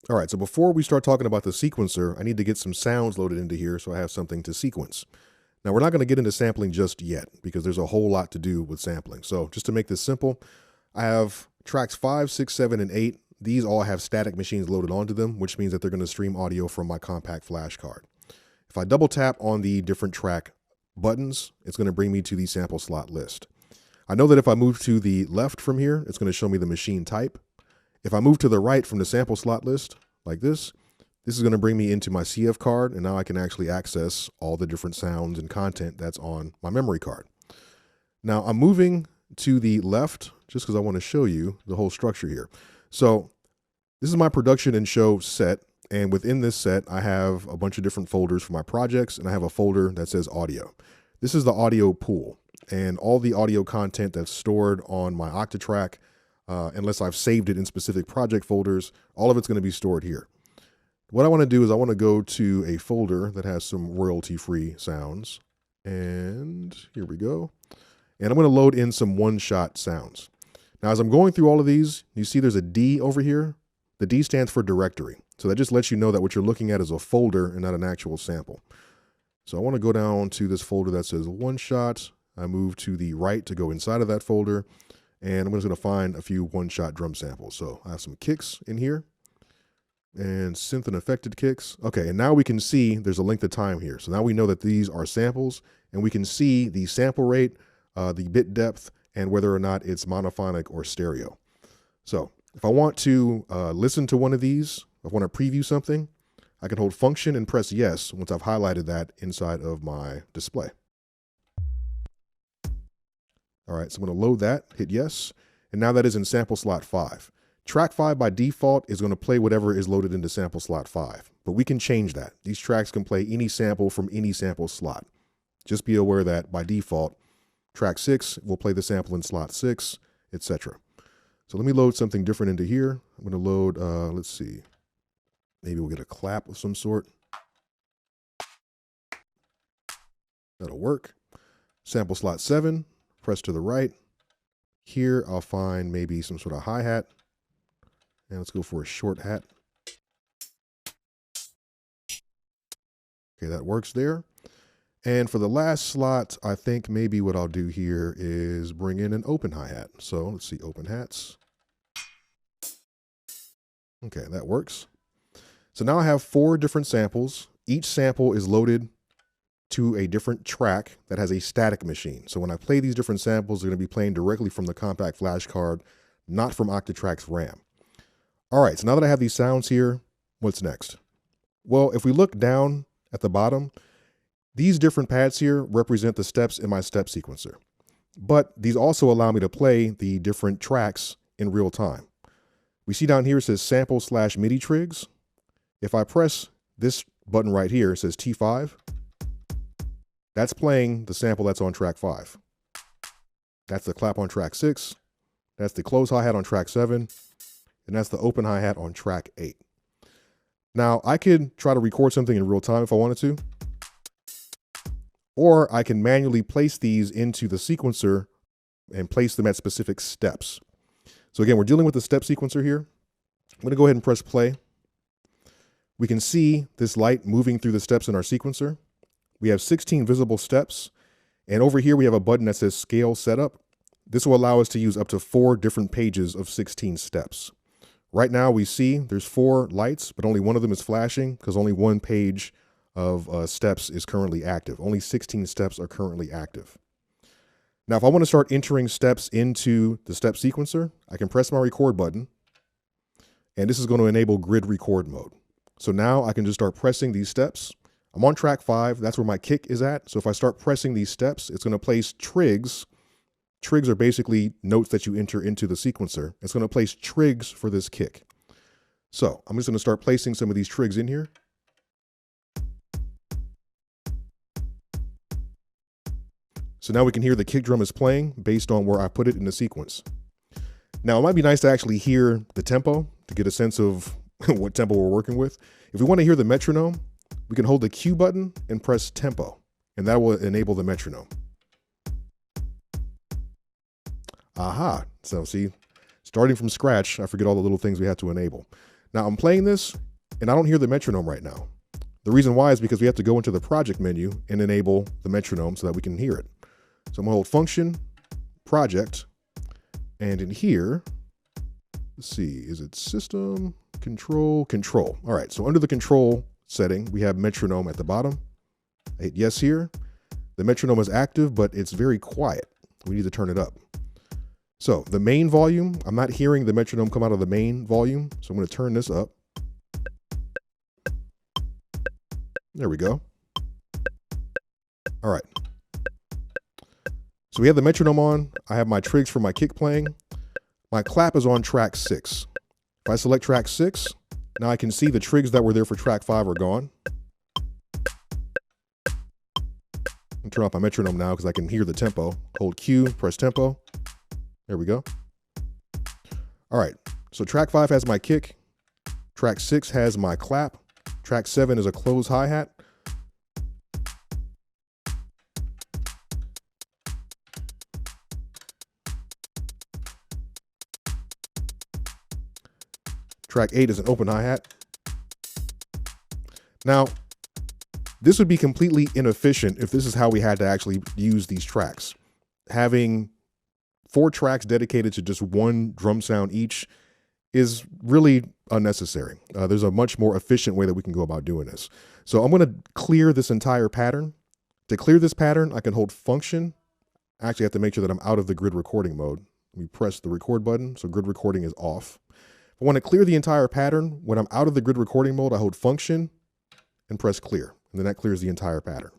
All right, so before we start talking about the sequencer, I need to get some sounds loaded into here so I have something to sequence. Now, we're not going to get into sampling just yet because there's a whole lot to do with sampling. So just to make this simple, I have tracks 5, 6, 7, and 8. These all have static machines loaded onto them, which means that they're going to stream audio from my compact flash card. If I double tap on the different track buttons, it's going to bring me to the sample slot list. I know that if I move to the left from here, it's going to show me the machine type. If I move to the right from the sample slot list, like this is going to bring me into my CF card, and now I can actually access all the different sounds and content that's on my memory card. Now I'm moving to the left just because I want to show you the whole structure here. So this is my production and show set, and within this set, I have a bunch of different folders for my projects, and I have a folder that says audio. This is the audio pool, and all the audio content that's stored on my Octatrack, unless I've saved it in specific project folders, all of it's going to be stored here. What I want to do is I want to go to a folder that has some royalty-free sounds. And here we go. And I'm going to load in some one-shot sounds. Now, as I'm going through all of these, you see there's a D over here. The D stands for directory. So that just lets you know that what you're looking at is a folder and not an actual sample. So I want to go down to this folder that says one-shot. I move to the right to go inside of that folder. And I'm just going to find a few one-shot drum samples. So I have some kicks in here and synth and affected kicks. Okay, and now we can see there's a length of time here. So now we know that these are samples, and we can see the sample rate, the bit depth, and whether or not it's monophonic or stereo. So if I want to listen to one of these, if I want to preview something, I can hold function and press yes once I've highlighted that inside of my display. All right, so I'm going to load that, hit yes, and now that is in sample slot 5. Track 5 by default is going to play whatever is loaded into sample slot 5, but we can change that. These tracks can play any sample from any sample slot. Just be aware that by default, track 6 will play the sample in slot 6, etc. So let me load something different into here. I'm going to load, let's see, maybe we'll get a clap of some sort. That'll work. Sample slot 7. Press to the right. Here, I'll find maybe some sort of hi-hat. And let's go for a short hat. Okay, that works there. And for the last slot, I think maybe what I'll do here is bring in an open hi-hat. So let's see, open hats. Okay, that works. So now I have 4 different samples. Each sample is loaded to a different track that has a static machine. So when I play these different samples, they're going to be playing directly from the compact flash card, not from Octatrack's RAM. All right, so now that I have these sounds here, what's next? Well, if we look down at the bottom, these different pads here represent the steps in my step sequencer. But these also allow me to play the different tracks in real time. We see down here it says sample/MIDI trigs. If I press this button right here, it says T5. That's playing the sample that's on track 5. That's the clap on track 6. That's the close hi-hat on track 7. And that's the open hi-hat on track 8. Now, I could try to record something in real time if I wanted to. Or I can manually place these into the sequencer and place them at specific steps. So again, we're dealing with the step sequencer here. I'm going to go ahead and press play. We can see this light moving through the steps in our sequencer. We have 16 visible steps, and over here we have a button that says Scale Setup. This will allow us to use up to 4 different pages of 16 steps. Right now we see there's 4 lights, but only one of them is flashing because only one page of steps is currently active. Only 16 steps are currently active. Now, if I want to start entering steps into the step sequencer, I can press my record button, and this is going to enable grid record mode. So now I can just start pressing these steps. I'm on track 5. That's where my kick is at. So if I start pressing these steps, it's going to place trigs. Trigs are basically notes that you enter into the sequencer. It's going to place trigs for this kick. So I'm just going to start placing some of these trigs in here. So now we can hear the kick drum is playing based on where I put it in the sequence. Now it might be nice to actually hear the tempo to get a sense of what tempo we're working with. If we want to hear the metronome, we can hold the Q button and press tempo, and that will enable the metronome. Aha, so see, starting from scratch, I forget all the little things we had to enable. Now I'm playing this and I don't hear the metronome right now. The reason why is because we have to go into the project menu and enable the metronome so that we can hear it. So I'm gonna hold function, project, and in here, let's see, is it system, control? All right, so under the control setting, we have metronome at the bottom. I hit yes here. The metronome is active, but it's very quiet. We need to turn it up. So the main volume, I'm not hearing the metronome come out of the main volume, so I'm gonna turn this up. There we go. All right. So we have the metronome on. I have my trigs for my kick playing. My clap is on track 6. If I select track 6, now I can see the trigs that were there for track 5 are gone. And turn off my metronome now because I can hear the tempo. Hold Q, press tempo. There we go. All right, so track 5 has my kick. Track 6 has my clap. Track 7 is a closed hi-hat. Track 8 is an open hi-hat. Now, this would be completely inefficient if this is how we had to actually use these tracks. Having 4 tracks dedicated to just one drum sound each is really unnecessary. There's a much more efficient way that we can go about doing this. So I'm going to clear this entire pattern. To clear this pattern, I can hold function. I actually have to make sure that I'm out of the grid recording mode. We press the record button, so grid recording is off. If I want to clear the entire pattern, when I'm out of the grid recording mode, I hold function and press clear, and then that clears the entire pattern.